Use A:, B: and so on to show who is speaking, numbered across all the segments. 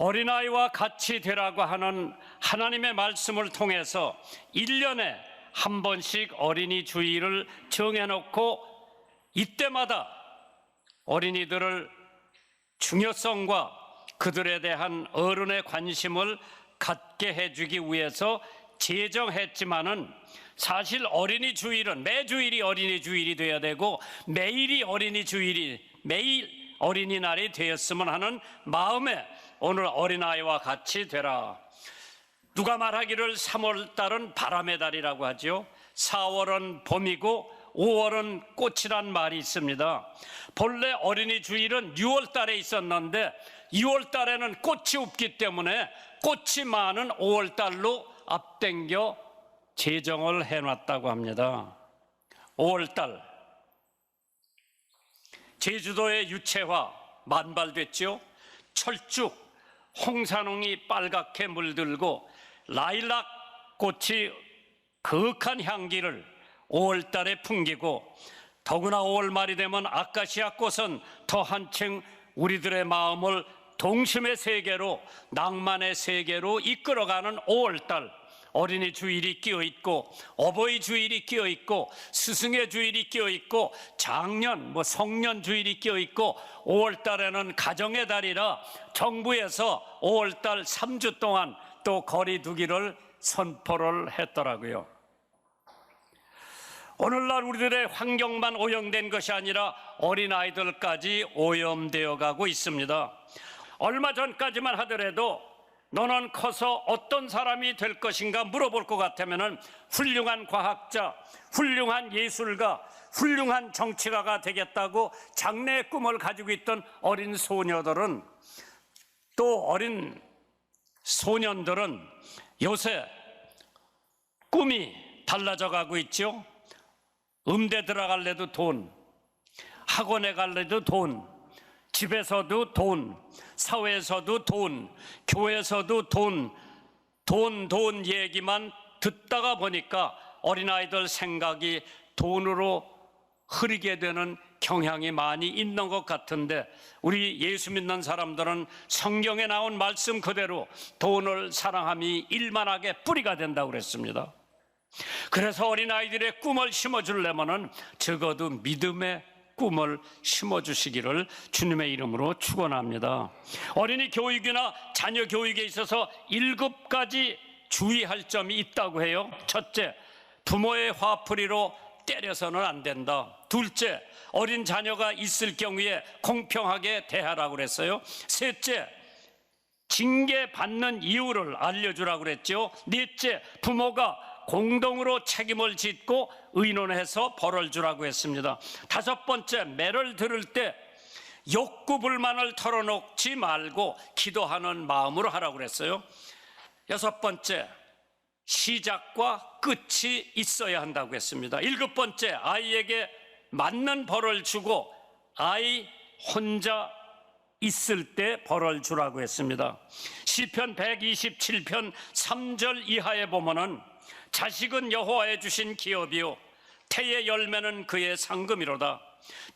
A: 어린아이와 같이 되라고 하는 하나님의 말씀을 통해서 1년에 한 번씩 어린이 주일을 정해놓고 이때마다 어린이들을 중요성과 그들에 대한 어른의 관심을 갖게 해주기 위해서 제정했지만은 사실 어린이 주일은 매주일이 어린이 주일이 되어야 되고 매일 어린이날이 되었으면 하는 마음에 오늘 어린아이와 같이 되라. 누가 말하기를 3월달은 바람의 달이라고 하죠. 4월은 봄이고 5월은 꽃이란 말이 있습니다. 본래 어린이 주일은 6월달에 있었는데 6월달에는 꽃이 없기 때문에 꽃이 많은 5월달로 앞당겨 제정을 해놨다고 합니다. 5월달 제주도의 유채화 만발됐죠. 철쭉, 홍산홍이 빨갛게 물들고 라일락 꽃이 거룩한 향기를 5월달에 풍기고 더구나 5월 말이 되면 아카시아 꽃은 더 한층 우리들의 마음을 동심의 세계로, 낭만의 세계로 이끌어가는 5월달, 어린이 주일이 끼어있고 어버이 주일이 끼어있고 스승의 주일이 끼어있고 장년, 성년 주일이 끼어있고 5월달에는 가정의 달이라 정부에서 5월달 3주 동안 또 거리두기를 선포를 했더라고요. 오늘날 우리들의 환경만 오염된 것이 아니라 어린아이들까지 오염되어 가고 있습니다. 얼마 전까지만 하더라도 너는 커서 어떤 사람이 될 것인가 물어볼 것 같으면 훌륭한 과학자, 훌륭한 예술가, 훌륭한 정치가가 되겠다고 장래의 꿈을 가지고 있던 어린 소녀들은, 또 어린 소년들은 요새 꿈이 달라져 가고 있죠. 음대 들어갈래도 돈, 학원에 갈래도 돈, 집에서도 돈, 사회에서도 돈, 교회에서도 돈 얘기만 듣다가 보니까 어린아이들 생각이 돈으로 흐리게 되는 경향이 많이 있는 것 같은데, 우리 예수 믿는 사람들은 성경에 나온 말씀 그대로 돈을 사랑함이 일만하게 뿌리가 된다고 그랬습니다. 그래서 어린아이들의 꿈을 심어주려면 적어도 믿음의 꿈을 심어주시기를 주님의 이름으로 축원합니다. 어린이 교육이나 자녀 교육에 있어서 7가지 주의할 점이 있다고 해요. 첫째, 부모의 화풀이로 때려서는 안 된다. 둘째, 어린 자녀가 있을 경우에 공평하게 대하라고 그랬어요. 셋째, 징계받는 이유를 알려주라고 그랬죠. 넷째, 부모가 공동으로 책임을 짓고 의논해서 벌을 주라고 했습니다. 5번째, 매를 들을 때 욕구 불만을 털어놓지 말고 기도하는 마음으로 하라고 그랬어요. 6번째, 시작과 끝이 있어야 한다고 했습니다. 7번째, 아이에게 맞는 벌을 주고 아이 혼자 있을 때 벌을 주라고 했습니다. 시편 127편 3절 이하에 보면은 자식은 여호와의 주신 기업이요 태의 열매는 그의 상금이로다.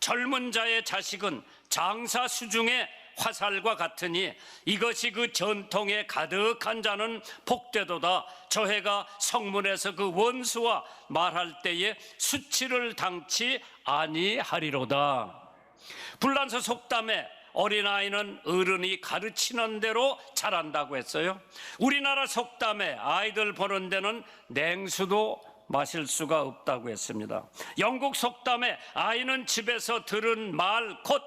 A: 젊은 자의 자식은 장사 수중의 화살과 같으니 이것이 그 전통에 가득한 자는 복되도다. 저해가 성문에서 그 원수와 말할 때에 수치를 당치 아니하리로다. 불란서 속담에 어린아이는 어른이 가르치는 대로 자란다고 했어요. 우리나라 속담에 아이들 보는 데는 냉수도 마실 수가 없다고 했습니다. 영국 속담에 아이는 집에서 들은 말 곧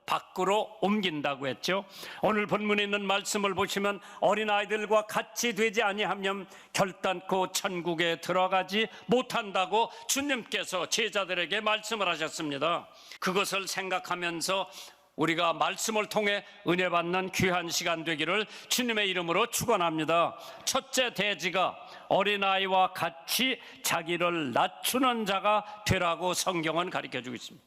A: 밖으로 옮긴다고 했죠. 오늘 본문에 있는 말씀을 보시면 어린아이들과 같이 되지 아니하면 결단코 천국에 들어가지 못한다고 주님께서 제자들에게 말씀을 하셨습니다. 그것을 생각하면서 우리가 말씀을 통해 은혜 받는 귀한 시간 되기를 주님의 이름으로 축원합니다. 첫째 대지가 어린아이와 같이 자기를 낮추는 자가 되라고 성경은 가르쳐주고 있습니다.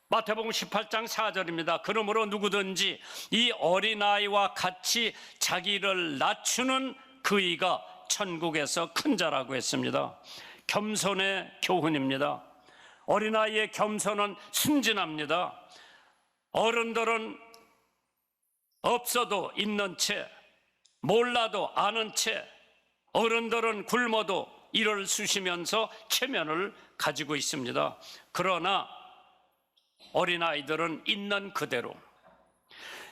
A: 마태복음 18장 4절입니다. 그러므로 누구든지 이 어린아이와 같이 자기를 낮추는 그이가 천국에서 큰 자라고 했습니다. 겸손의 교훈입니다. 어린아이의 겸손은 순진합니다. 어른들은 없어도 있는 채, 몰라도 아는 채, 어른들은 굶어도 이를 쑤시면서 체면을 가지고 있습니다. 그러나 어린아이들은 있는 그대로.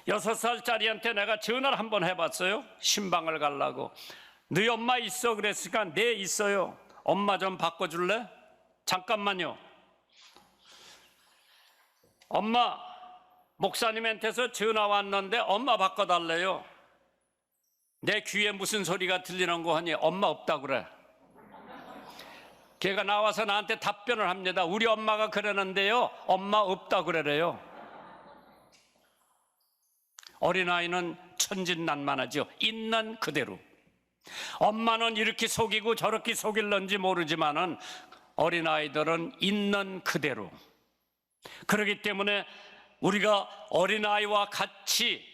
A: 6살짜리한테 내가 전화를 한번 해봤어요. 신방을 가려고. 너희 엄마 있어? 그랬으니까 네 있어요. 엄마 좀 바꿔줄래? 잠깐만요. 엄마, 목사님한테서 전화 왔는데 엄마 바꿔달래요. 내 귀에 무슨 소리가 들리는 거 하니 엄마 없다고 그래. 걔가 나와서 나한테 답변을 합니다. 우리 엄마가 그러는데요, 엄마 없다고 그래래요. 어린아이는 천진난만하죠. 있는 그대로. 엄마는 이렇게 속이고 저렇게 속일는지 모르지만은 어린아이들은 있는 그대로. 그렇기 때문에 우리가 어린아이와 같이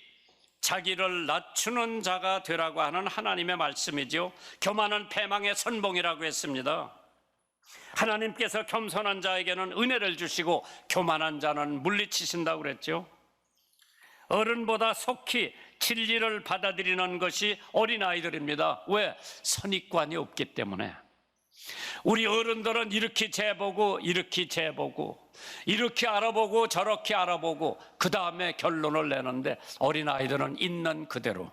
A: 자기를 낮추는 자가 되라고 하는 하나님의 말씀이죠. 교만은 패망의 선봉이라고 했습니다. 하나님께서 겸손한 자에게는 은혜를 주시고 교만한 자는 물리치신다고 그랬죠. 어른보다 속히 진리를 받아들이는 것이 어린아이들입니다. 왜? 선입관이 없기 때문에. 우리 어른들은 이렇게 재보고 이렇게 재보고 이렇게 알아보고 저렇게 알아보고 그 다음에 결론을 내는데 어린아이들은 있는 그대로.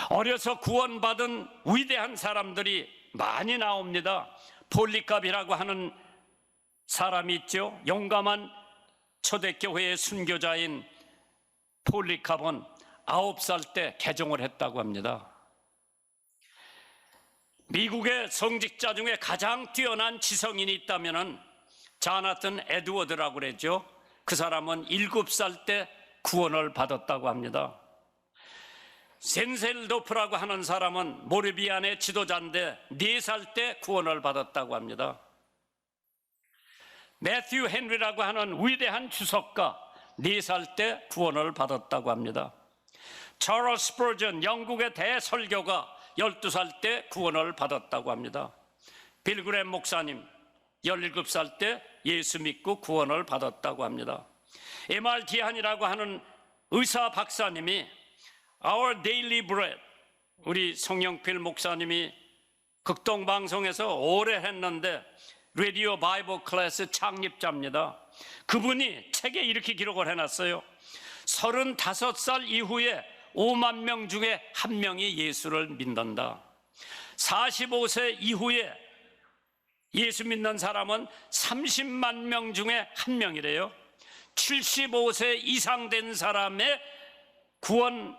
A: 어려서 구원받은 위대한 사람들이 많이 나옵니다. 폴리캅이라고 하는 사람이 있죠. 용감한 초대교회의 순교자인 폴리캅은 9살 때 개종을 했다고 합니다. 미국의 성직자 중에 가장 뛰어난 지성인이 있다면 자나튼 에드워드라고 그랬죠. 그 사람은 7살 때 구원을 받았다고 합니다. 젠셀도프라고 하는 사람은 모르비안의 지도자인데 4살 때 구원을 받았다고 합니다. 매튜 헨리라고 하는 위대한 주석가 4살 때 구원을 받았다고 합니다. 찰스 스퍼전 영국의 대설교가 12살 때 구원을 받았다고 합니다. 빌그램 목사님 17살 때 예수 믿고 구원을 받았다고 합니다. M.R. 디한이라고 하는 의사 박사님이 Our Daily Bread, 우리 송영필 목사님이 극동방송에서 오래 했는데 라디오 바이블 클래스 창립자입니다. 그분이 책에 이렇게 기록을 해놨어요. 35살 이후에 5만 명 중에 1명이 예수를 믿는다. 45세 이후에 예수 믿는 사람은 30만 명 중에 1명이래요. 75세 이상 된 사람의 구원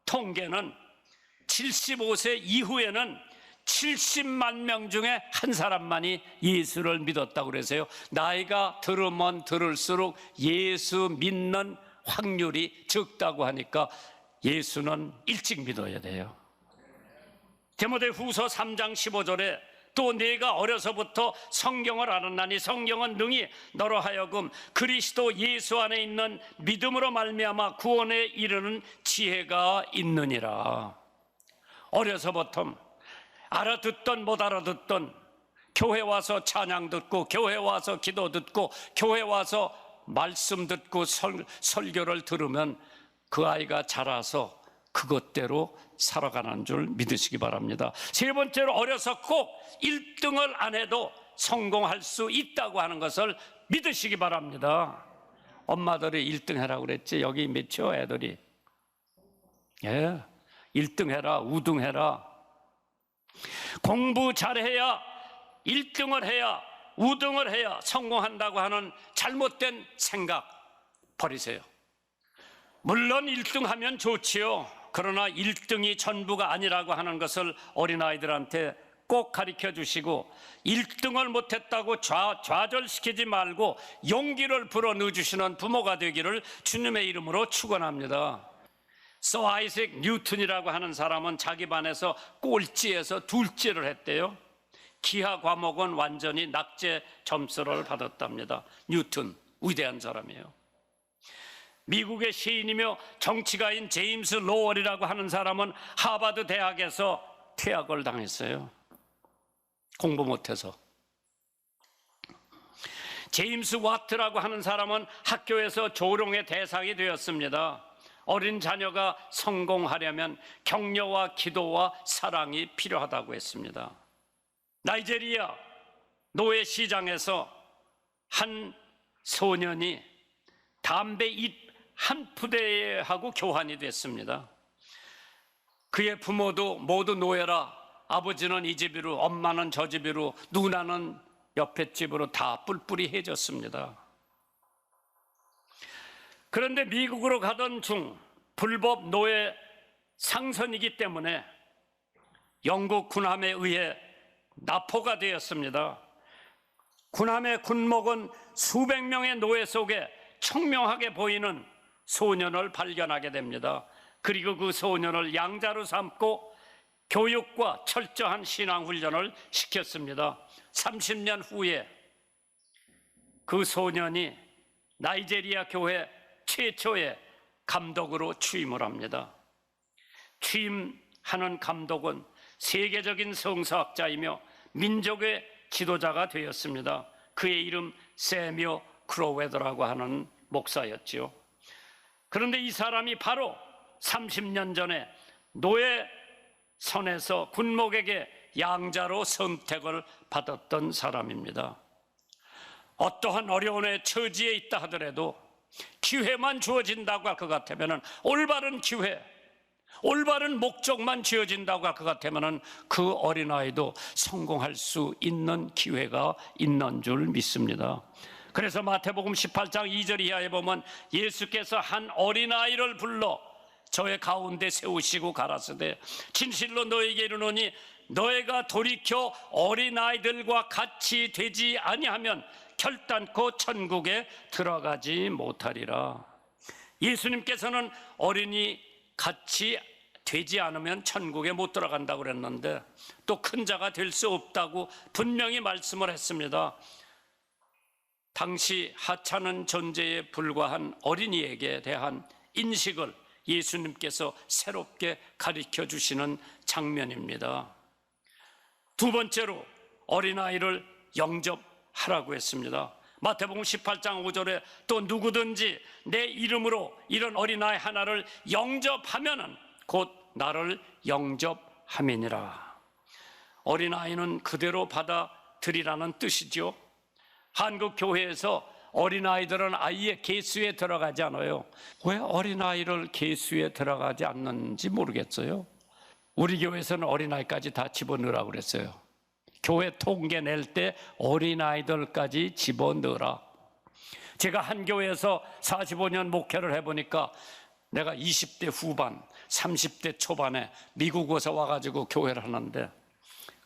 A: 통계는 75세 이후에는 70만 명 중에 한 사람만이 예수를 믿었다고 그래서요. 나이가 들으면 들을수록 예수 믿는 확률이 적다고 하니까 예수는 일찍 믿어야 돼요. 디모데후서 3장 15절에 또 내가 어려서부터 성경을 알았나니 성경은 능히 너로 하여금 그리스도 예수 안에 있는 믿음으로 말미암아 구원에 이르는 지혜가 있느니라. 어려서부터 알아듣던 못 알아듣던 교회 와서 찬양 듣고 교회 와서 기도 듣고 교회 와서 말씀 듣고 설교를 들으면 그 아이가 자라서 그것대로 살아가는 줄 믿으시기 바랍니다. 세 번째로 어려서 꼭 1등을 안 해도 성공할 수 있다고 하는 것을 믿으시기 바랍니다. 엄마들이 1등 해라 그랬지. 여기 몇이요 애들이. 1등 해라, 우등 해라. 공부 잘해야 1등을 해야 우등을 해야 성공한다고 하는 잘못된 생각 버리세요. 물론 1등 하면 좋지요. 그러나 1등이 전부가 아니라고 하는 것을 어린아이들한테 꼭 가르쳐 주시고 1등을 못했다고 좌절시키지 말고 용기를 불어넣어 주시는 부모가 되기를 주님의 이름으로 축원합니다. 서 아이색 뉴턴이라고 하는 사람은 자기 반에서 꼴찌에서 둘째를 했대요. 기하 과목은 완전히 낙제 점수를 받았답니다. 뉴턴 위대한 사람이에요. 미국의 시인이며 정치가인 제임스 로월이라고 하는 사람은 하버드 대학에서 퇴학을 당했어요. 공부 못해서. 제임스 와트라고 하는 사람은 학교에서 조롱의 대상이 되었습니다. 어린 자녀가 성공하려면 격려와 기도와 사랑이 필요하다고 했습니다. 나이지리아 노예 시장에서 한 소년이 담배 잎 한 푸대하고 교환이 됐습니다. 그의 부모도 모두 노예라. 아버지는 이 집으로, 엄마는 저 집으로, 누나는 옆에 집으로 다 뿔뿔이 해졌습니다. 그런데 미국으로 가던 중 불법 노예 상선이기 때문에 영국 군함에 의해 납포가 되었습니다. 군함의 군목은 수백 명의 노예 속에 청명하게 보이는 소년을 발견하게 됩니다. 그리고 그 소년을 양자로 삼고 교육과 철저한 신앙훈련을 시켰습니다. 30년 후에 그 소년이 나이지리아 교회 최초의 감독으로 취임을 합니다. 취임하는 감독은 세계적인 성서학자이며 민족의 지도자가 되었습니다. 그의 이름 세뮤 크로웨더라고 하는 목사였지요. 그런데 이 사람이 바로 30년 전에 노예선에서 군목에게 양자로 선택을 받았던 사람입니다. 어떠한 어려움의 처지에 있다 하더라도 기회만 주어진다고 할 것 같으면, 올바른 기회, 올바른 목적만 주어진다고 할 것 같으면 그 어린아이도 성공할 수 있는 기회가 있는 줄 믿습니다. 그래서 마태복음 18장 2절 이하에 보면 예수께서 한 어린아이를 불러 저의 가운데 세우시고 가라사대 진실로 너에게 이르노니 너희가 돌이켜 어린아이들과 같이 되지 아니하면 결단코 천국에 들어가지 못하리라. 예수님께서는 어린이 같이 되지 않으면 천국에 못 들어간다고 그랬는데 또 큰 자가 될 수 없다고 분명히 말씀을 했습니다. 당시 하찮은 존재에 불과한 어린이에게 대한 인식을 예수님께서 새롭게 가르쳐 주시는 장면입니다. 두 번째로 어린아이를 영접하라고 했습니다. 마태복음 18장 5절에 또 누구든지 내 이름으로 이런 어린아이 하나를 영접하면은 곧 나를 영접함이니라. 어린아이는 그대로 받아들이라는 뜻이죠. 한국 교회에서 어린아이들은 아이의 계수에 들어가지 않아요. 왜 어린아이를 계수에 들어가지 않는지 모르겠어요. 우리 교회에서는 어린아이까지 다 집어넣으라고 그랬어요. 교회 통계 낼 때 어린아이들까지 집어넣으라. 제가 한 교회에서 45년 목회를 해보니까 내가 20대 후반, 30대 초반에 미국에서 와가지고 교회를 하는데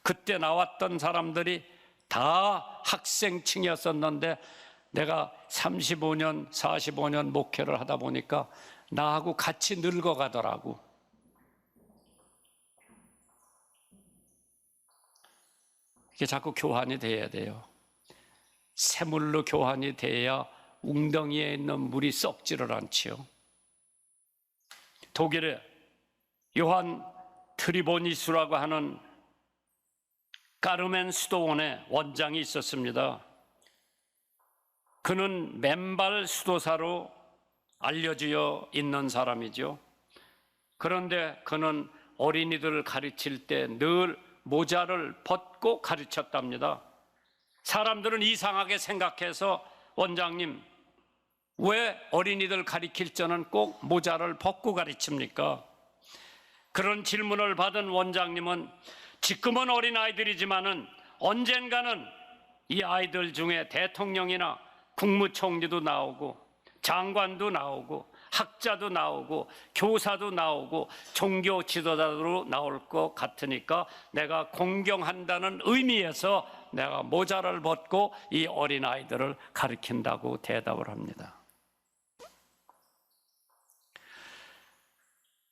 A: 그때 나왔던 사람들이 다 학생층이었었는데 내가 35년, 45년 목회를 하다 보니까 나하고 같이 늙어가더라고. 이게 자꾸 교환이 돼야 돼요. 새물로 교환이 돼야 웅덩이에 있는 물이 썩지를 않지요. 독일에 요한 트리보니스라고 하는 까르멘 수도원의 원장이 있었습니다. 그는 맨발 수도사로 알려져 있는 사람이죠. 그런데 그는 어린이들을 가르칠 때 늘 모자를 벗고 가르쳤답니다. 사람들은 이상하게 생각해서 원장님, 왜 어린이들 가르칠 때는 꼭 모자를 벗고 가르칩니까? 그런 질문을 받은 원장님은 지금은 어린아이들이지만은 언젠가는 이 아이들 중에 대통령이나 국무총리도 나오고 장관도 나오고 학자도 나오고 교사도 나오고 종교 지도자로 나올 것 같으니까 내가 공경한다는 의미에서 내가 모자를 벗고 이 어린아이들을 가르친다고 대답을 합니다.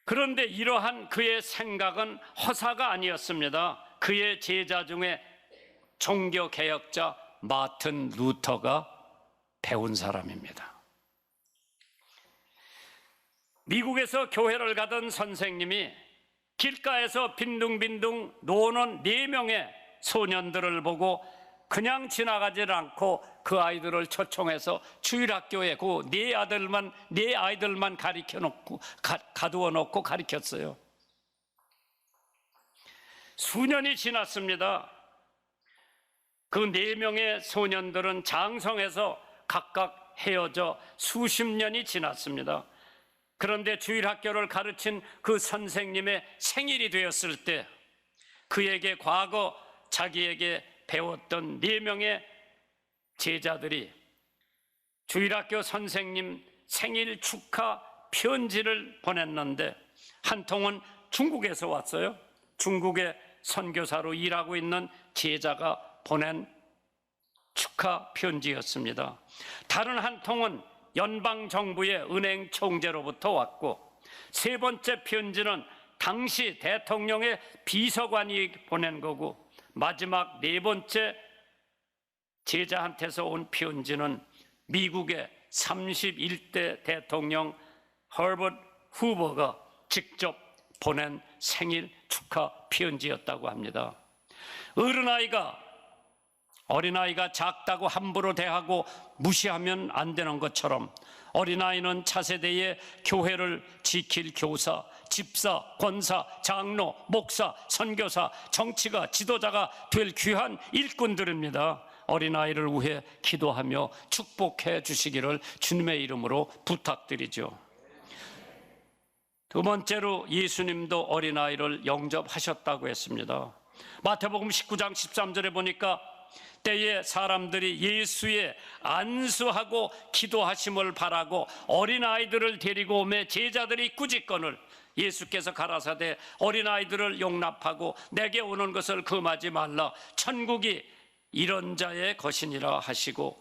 A: 그런데 이러한 그의 생각은 허사가 아니었습니다. 그의 제자 중에 종교개혁자 마틴 루터가 배운 사람입니다. 미국에서 교회를 가던 선생님이 길가에서 빈둥빈둥 노는 4명의 소년들을 보고 그냥 지나가질 않고 그 아이들을 초청해서 주일학교에 그 네 아이들만 가르쳐 놓고 가두어 놓고 가르쳤어요. 수년이 지났습니다. 그 4명의 소년들은 장성해서 각각 헤어져 수십 년이 지났습니다. 그런데 주일학교를 가르친 그 선생님의 생일이 되었을 때 그에게 과거 자기에게 배웠던 4명의 제자들이 주일학교 선생님 생일 축하 편지를 보냈는데 한 통은 중국에서 왔어요. 중국의 선교사로 일하고 있는 제자가 보낸 축하 편지였습니다. 다른 한 통은 연방정부의 은행 총재로부터 왔고, 세 번째 편지는 당시 대통령의 비서관이 보낸 거고, 마지막 4번째 제자한테서 온 편지는 미국의 31대 대통령 허버트 후버가 직접 보낸 생일 축하 편지였다고 합니다. 어린아이가 작다고 함부로 대하고 무시하면 안 되는 것처럼 어린아이는 차세대의 교회를 지킬 교사, 집사, 권사, 장로, 목사, 선교사, 정치가, 지도자가 될 귀한 일꾼들입니다. 어린아이를 위해 기도하며 축복해 주시기를 주님의 이름으로 부탁드리죠. 두 번째로 예수님도 어린아이를 영접하셨다고 했습니다. 마태복음 19장 13절에 보니까 때에 사람들이 예수의 안수하고 기도하심을 바라고 어린아이들을 데리고 오매 제자들이 꾸짖거늘 예수께서 가라사대 어린아이들을 용납하고 내게 오는 것을 금하지 말라. 천국이 이런 자의 것이니라 하시고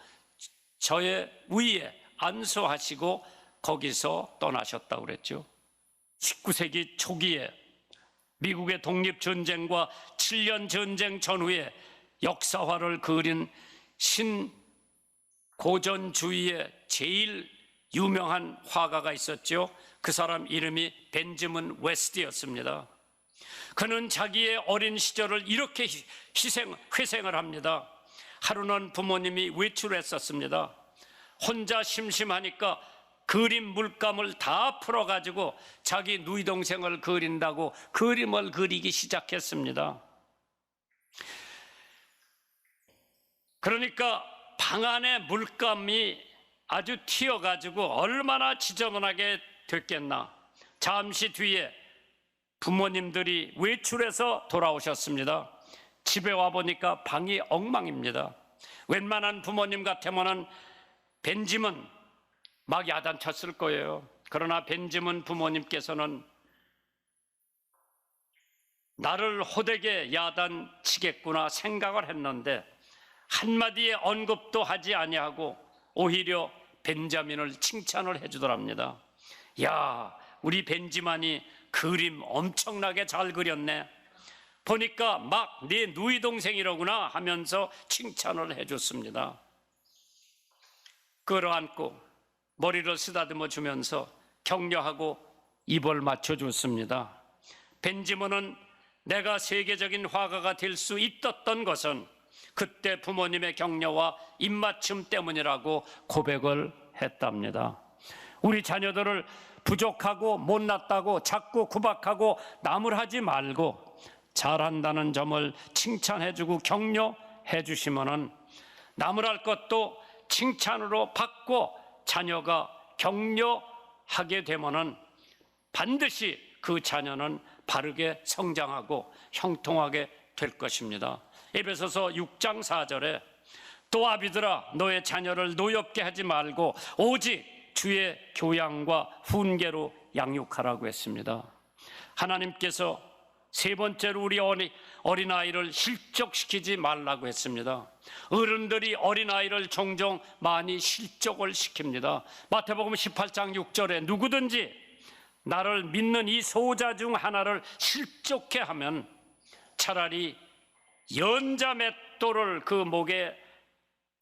A: 저의 위에 안수하시고 거기서 떠나셨다고 그랬죠. 19세기 초기에 미국의 독립전쟁과 7년 전쟁 전후에 역사화를 그린 신고전주의의 제일 유명한 화가가 있었죠. 그 사람 이름이 벤저민 웨스트였습니다. 그는 자기의 어린 시절을 이렇게 회생을 합니다. 하루는 부모님이 외출했었습니다. 혼자 심심하니까 그림 물감을 다 풀어가지고 자기 누이 동생을 그린다고 그림을 그리기 시작했습니다. 그러니까 방 안에 물감이 아주 튀어가지고 얼마나 지저분하게 됐겠나. 잠시 뒤에 부모님들이 외출해서 돌아오셨습니다. 집에 와보니까 방이 엉망입니다. 웬만한 부모님 같으면 벤지문 막 야단쳤을 거예요. 그러나 벤지문 부모님께서는 나를 호되게 야단치겠구나 생각을 했는데 한마디의 언급도 하지 아니하고 오히려 벤자민을 칭찬을 해주더랍니다. 야, 우리 벤지만이 그림 엄청나게 잘 그렸네. 보니까 막 네 누이 동생이로구나 하면서 칭찬을 해줬습니다. 끌어안고 머리를 쓰다듬어 주면서 격려하고 입을 맞춰줬습니다. 벤지먼은 내가 세계적인 화가가 될 수 있었던 것은 그때 부모님의 격려와 입맞춤 때문이라고 고백을 했답니다. 우리 자녀들을 부족하고 못났다고 자꾸 구박하고 나무라지 말고 잘한다는 점을 칭찬해주고 격려해 주시면은 나무랄 것도 칭찬으로 받고 자녀가 격려하게 되면은 반드시 그 자녀는 바르게 성장하고 형통하게 될 것입니다. 에베소서 6장 4절에 또 아비들아 너의 자녀를 노엽게 하지 말고 오직 주의 교양과 훈계로 양육하라고 했습니다. 하나님께서 세 번째로 우리 어린아이를 실족시키지 말라고 했습니다. 어른들이 어린아이를 종종 많이 실족을 시킵니다. 마태복음 18장 6절에 누구든지 나를 믿는 이 소자 중 하나를 실족해 하면 차라리 연자 맷돌을 그 목에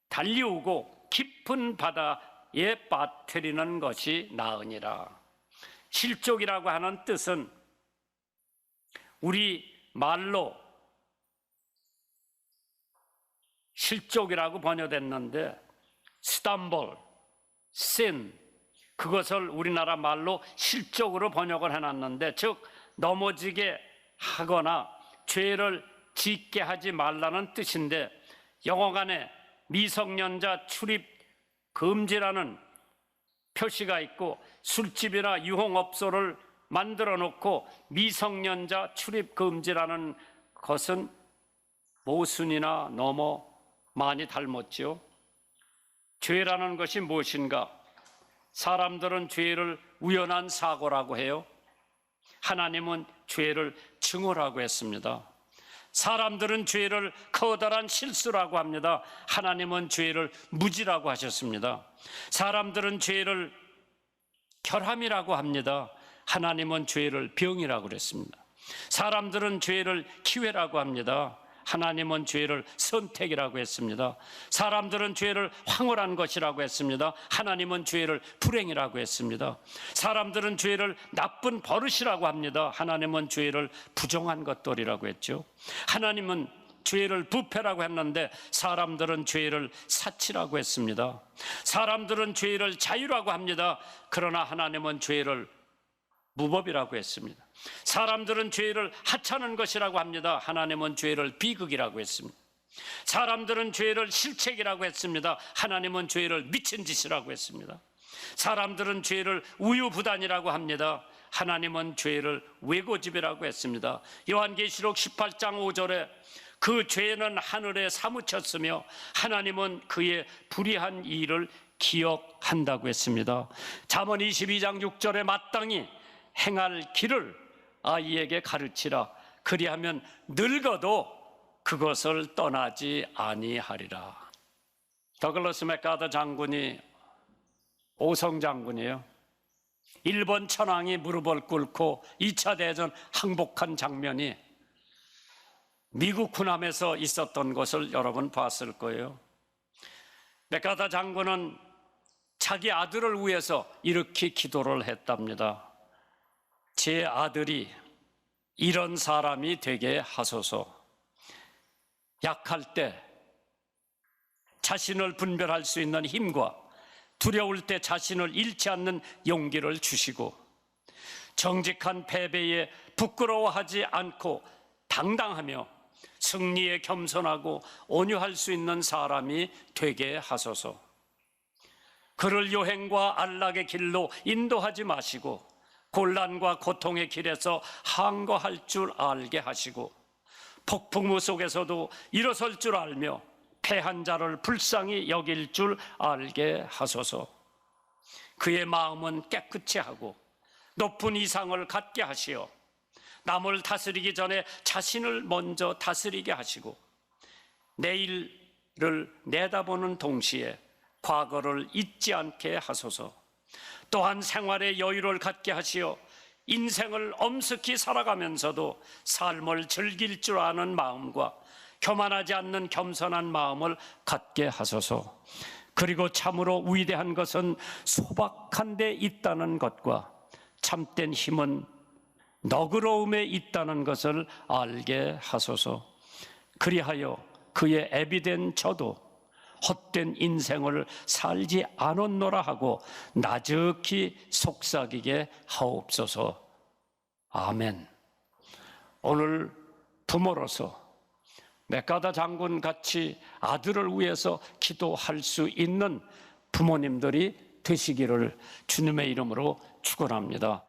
A: 달리우고 깊은 바다에 빠뜨리는 것이 나으니라. 실족이라고 하는 뜻은 우리 말로 실족이라고 번역됐는데 스탬블, sin, 그것을 우리나라 말로 실족으로 번역을 해놨는데, 즉 넘어지게 하거나 죄를 짓게 하지 말라는 뜻인데, 영어관에 미성년자 출입 금지라는 표시가 있고 술집이나 유흥업소를 만들어 놓고 미성년자 출입 금지라는 것은 모순이나 너무 많이 닮았지요. 죄라는 것이 무엇인가? 사람들은 죄를 우연한 사고라고 해요. 하나님은 죄를 증오라고 했습니다. 사람들은 죄를 커다란 실수라고 합니다. 하나님은 죄를 무지라고 하셨습니다. 사람들은 죄를 결함이라고 합니다. 하나님은 죄를 병이라고 그랬습니다. 사람들은 죄를 기회라고 합니다. 하나님은 죄를 선택이라고 했습니다. 사람들은 죄를 황홀한 것이라고 했습니다. 하나님은 죄를 불행이라고 했습니다. 사람들은 죄를 나쁜 버릇이라고 합니다. 하나님은 죄를 부정한 것들이라고 했죠. 하나님은 죄를 부패라고 했는데 사람들은 죄를 사치라고 했습니다. 사람들은 죄를 자유라고 합니다. 그러나 하나님은 죄를 무법이라고 했습니다. 사람들은 죄를 하찮은 것이라고 합니다. 하나님은 죄를 비극이라고 했습니다. 사람들은 죄를 실책이라고 했습니다. 하나님은 죄를 미친 짓이라고 했습니다. 사람들은 죄를 우유부단이라고 합니다. 하나님은 죄를 왜고집이라고 했습니다. 요한계시록 18장 5절에 그 죄는 하늘에 사무쳤으며 하나님은 그의 불의한 일을 기억한다고 했습니다. 잠언 22장 6절에 마땅히 행할 길을 아이에게 가르치라. 그리하면 늙어도 그것을 떠나지 아니하리라. 더글러스 맥가더 장군이 오성 장군이에요. 일본 천황이 무릎을 꿇고 2차 대전 항복한 장면이 미국 군함에서 있었던 것을 여러분 봤을 거예요. 맥가더 장군은 자기 아들을 위해서 이렇게 기도를 했답니다. 제 아들이 이런 사람이 되게 하소서. 약할 때 자신을 분별할 수 있는 힘과 두려울 때 자신을 잃지 않는 용기를 주시고 정직한 패배에 부끄러워하지 않고 당당하며 승리에 겸손하고 온유할 수 있는 사람이 되게 하소서. 그를 요행과 안락의 길로 인도하지 마시고 곤란과 고통의 길에서 항거할 줄 알게 하시고 폭풍우 속에서도 일어설 줄 알며 패한 자를 불쌍히 여길 줄 알게 하소서. 그의 마음은 깨끗이 하고 높은 이상을 갖게 하시어 남을 다스리기 전에 자신을 먼저 다스리게 하시고 내일을 내다보는 동시에 과거를 잊지 않게 하소서. 또한 생활의 여유를 갖게 하시어 인생을 엄숙히 살아가면서도 삶을 즐길 줄 아는 마음과 교만하지 않는 겸손한 마음을 갖게 하소서. 그리고 참으로 위대한 것은 소박한 데 있다는 것과 참된 힘은 너그러움에 있다는 것을 알게 하소서. 그리하여 그의 애비된 저도 헛된 인생을 살지 않았노라 하고 나적히 속삭이게 하옵소서. 아멘. 오늘 부모로서 맥가더 장군 같이 아들을 위해서 기도할 수 있는 부모님들이 되시기를 주님의 이름으로 축원합니다.